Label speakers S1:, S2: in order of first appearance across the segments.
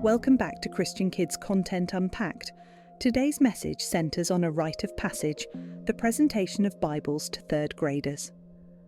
S1: Welcome back to Christian Kids Content Unpacked. Today's message centres on a rite of passage, the presentation of Bibles to third graders.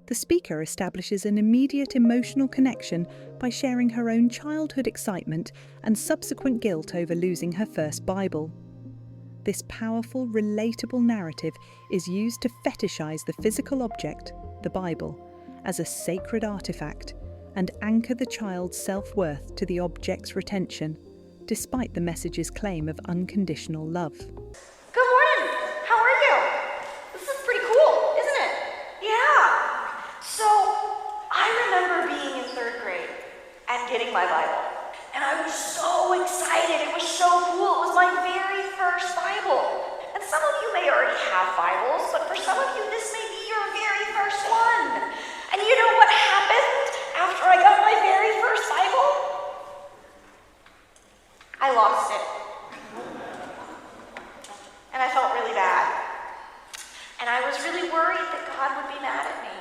S1: The speaker establishes an immediate emotional connection by sharing her own childhood excitement and subsequent guilt over losing her first Bible. This powerful, relatable narrative is used to fetishize the physical object, the Bible, as a sacred artifact and anchor the child's self-worth to the object's retention, despite the message's claim of unconditional love.
S2: Good morning! How are you? This is pretty cool, isn't it? Yeah! So, I remember being in third grade and getting my Bible. And I was so excited. It was so cool. It was my very first Bible. And some of you may already have Bibles, but for some of you, this may be your very first one. And you know what happened after I got my very first Bible? I lost it. And I felt really bad. And I was really worried that God would be mad at me.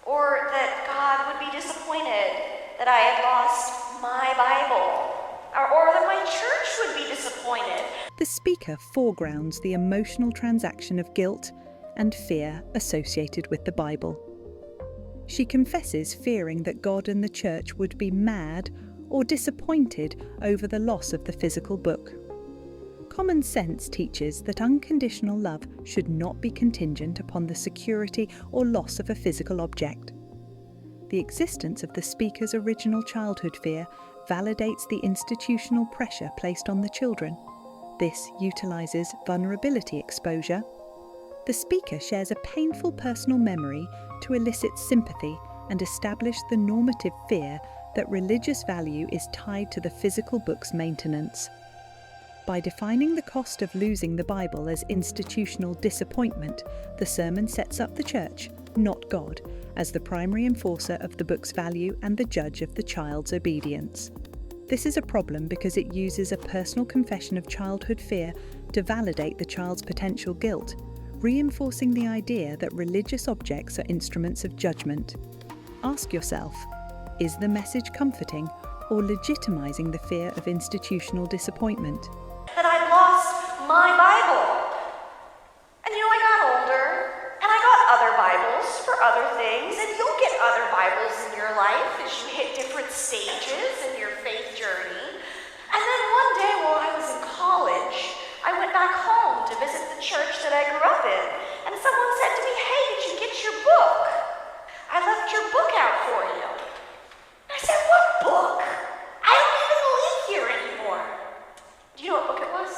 S2: Or that God would be disappointed that I had lost my Bible. Or that my church would be disappointed.
S1: The speaker foregrounds the emotional transaction of guilt and fear associated with the Bible. She confesses fearing that God and the church would be mad or disappointed over the loss of the physical book. Common sense teaches that unconditional love should not be contingent upon the security or loss of a physical object. The existence of the speaker's original childhood fear validates the institutional pressure placed on the children. This utilizes vulnerability exposure. The speaker shares a painful personal memory to elicit sympathy and establish the normative fear that religious value is tied to the physical book's maintenance. By defining the cost of losing the Bible as institutional disappointment, the sermon sets up the church, not God, as the primary enforcer of the book's value and the judge of the child's obedience. This is a problem because it uses a personal confession of childhood fear to validate the child's potential guilt, reinforcing the idea that religious objects are instruments of judgment. Ask yourself, is the message comforting or legitimizing the fear of institutional disappointment?
S2: That I'd lost my Bible. And I got older, and I got other Bibles for other things, and you'll get other Bibles in your life as you hit different stages in your faith journey. And then one day while I was in college, I went back home to visit the church that I grew up in, and someone said to me, "Hey, did you get your book? I left your book out for you." And I said, "What book? I don't even live here anymore." Do you know what book it was?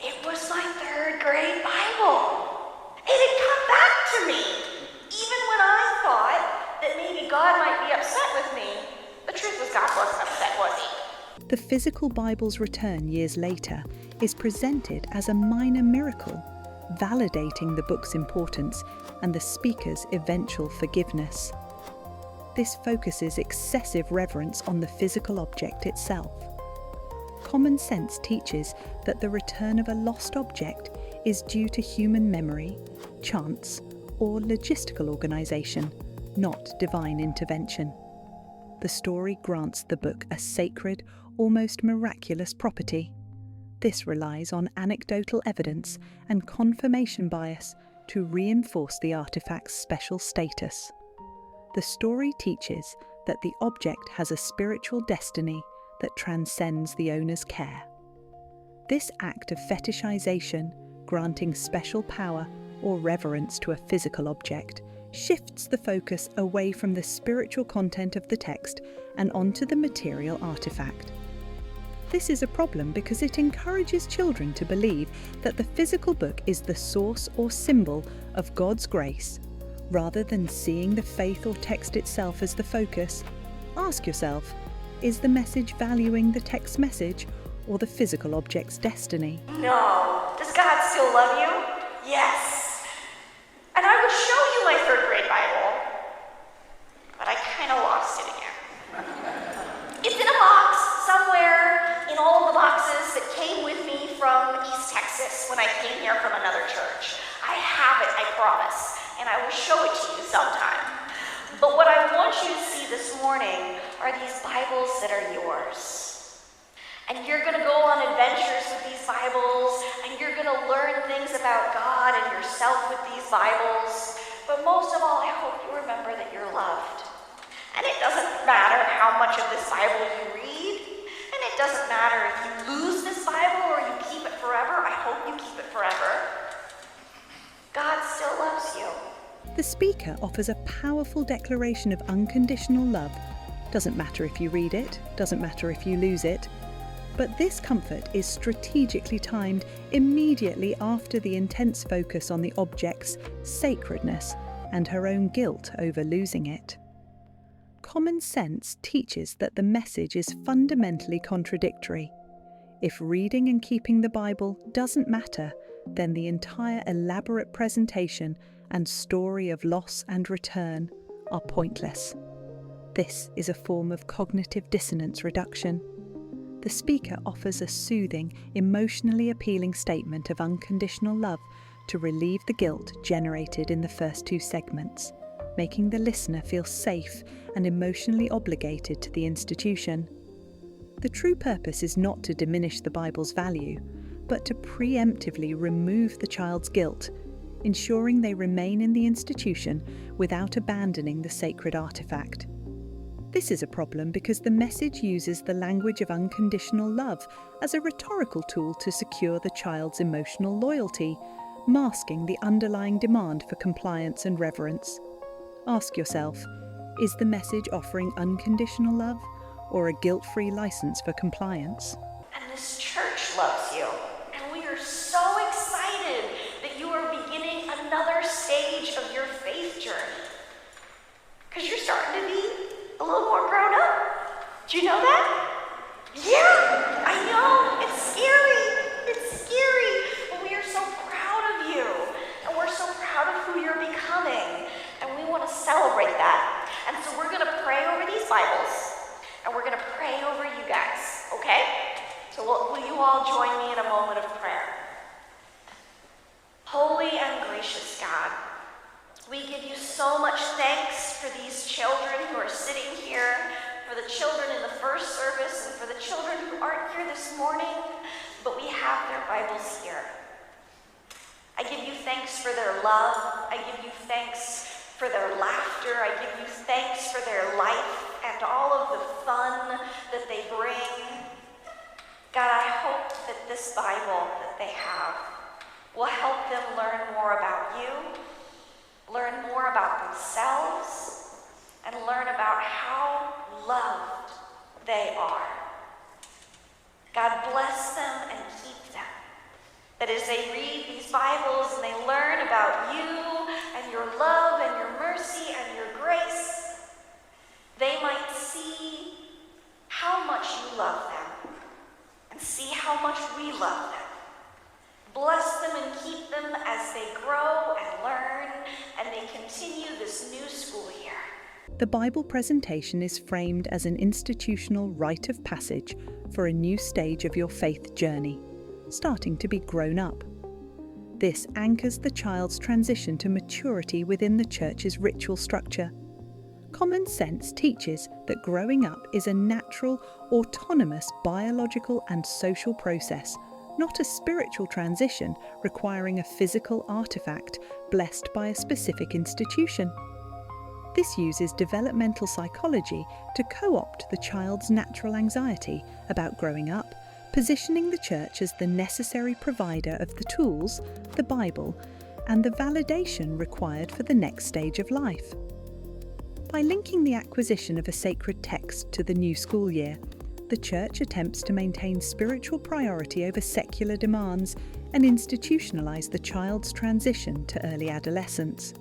S2: It was my third grade Bible. It had come back to me. Even when I thought that maybe God might be upset with me, the truth was God wasn't upset, was he?
S1: The physical Bible's return years later is presented as a minor miracle, validating the book's importance and the speaker's eventual forgiveness. This focuses excessive reverence on the physical object itself. Common sense teaches that the return of a lost object is due to human memory, chance, or logistical organization, not divine intervention. The story grants the book a sacred, almost miraculous property. This relies on anecdotal evidence and confirmation bias to reinforce the artifact's special status. The story teaches that the object has a spiritual destiny that transcends the owner's care. This act of fetishization, granting special power or reverence to a physical object, shifts the focus away from the spiritual content of the text and onto the material artifact. This is a problem because it encourages children to believe that the physical book is the source or symbol of God's grace, rather than seeing the faith or text itself as the focus. Ask yourself, is the message valuing the text message or the physical object's destiny?
S2: No. Does God still love you? Yes. And I would show you my third grade Bible, but I kind of lost it again. It's in a box somewhere in all the boxes that came with me from East Texas when I came here from another church. I have it, I promise, and I will show it to you sometime. But what I want you to see this morning are these Bibles that are yours. And you're going to go on adventures with these Bibles, and you're going to learn things about God and yourself with these Bibles. But most of all, I hope you remember that you're loved. And it doesn't matter how much of this Bible you read, and it doesn't matter if you lose this Bible or you keep it forever. I hope you keep it forever. God still loves you.
S1: The speaker offers a powerful declaration of unconditional love. Doesn't matter if you read it, doesn't matter if you lose it. But this comfort is strategically timed immediately after the intense focus on the object's sacredness and her own guilt over losing it. Common sense teaches that the message is fundamentally contradictory. If reading and keeping the Bible doesn't matter, then the entire elaborate presentation and story of loss and return are pointless. This is a form of cognitive dissonance reduction. The speaker offers a soothing, emotionally appealing statement of unconditional love to relieve the guilt generated in the first two segments, making the listener feel safe and emotionally obligated to the institution. The true purpose is not to diminish the Bible's value, but to preemptively remove the child's guilt, ensuring they remain in the institution without abandoning the sacred artifact. This is a problem because the message uses the language of unconditional love as a rhetorical tool to secure the child's emotional loyalty, masking the underlying demand for compliance and reverence. Ask yourself, is the message offering unconditional love or a guilt-free license for compliance?
S2: And this church loves you. And we are so excited that you are beginning another stage of your faith journey. Because you're starting to be a little more grown up. Do you know that? Yeah, I know. It's scary. It's scary. But we are so proud of you. And we're so proud of who you're becoming. And we want to celebrate that. And so we're going to pray over these Bibles. And we're going to pray over you guys. Okay? So will you all join me in a moment of prayer? Holy and gracious God, we give you so much thanks for these children who are sitting here, for the children in the first service, and for the children who aren't here this morning, but we have their Bibles here. I give you thanks for their love. I give you thanks for their laughter. I give you thanks for their life and all of the fun that they bring. God, I hope that this Bible that they have will help them learn more about you, learn more about themselves, and learn about how loved they are. God, bless them and keep them. That as they read these Bibles and they learn about you and your love and your mercy and your grace, they might see how much you love them and see how much we love them. Bless them and keep them as they grow and learn and they continue this new school year.
S1: The Bible presentation is framed as an institutional rite of passage for a new stage of your faith journey, starting to be grown up. This anchors the child's transition to maturity within the church's ritual structure. Common sense teaches that growing up is a natural, autonomous biological and social process, not a spiritual transition requiring a physical artifact blessed by a specific institution. This uses developmental psychology to co-opt the child's natural anxiety about growing up, positioning the church as the necessary provider of the tools, the Bible, and the validation required for the next stage of life. By linking the acquisition of a sacred text to the new school year, the Church attempts to maintain spiritual priority over secular demands and institutionalize the child's transition to early adolescence.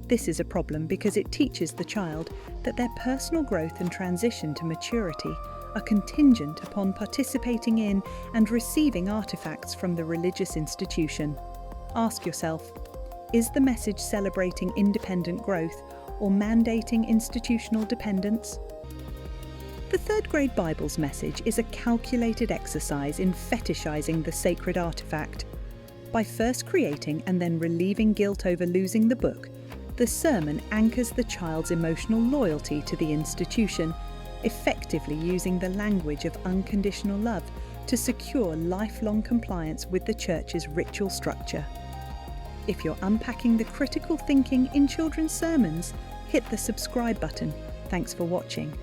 S1: This is a problem because it teaches the child that their personal growth and transition to maturity are contingent upon participating in and receiving artifacts from the religious institution. Ask yourself, is the message celebrating independent growth or mandating institutional dependence? The third grade Bible's message is a calculated exercise in fetishizing the sacred artifact. By first creating and then relieving guilt over losing the book, the sermon anchors the child's emotional loyalty to the institution, effectively using the language of unconditional love to secure lifelong compliance with the Church's ritual structure. If you're unpacking the critical thinking in children's sermons, hit the subscribe button. Thanks for watching.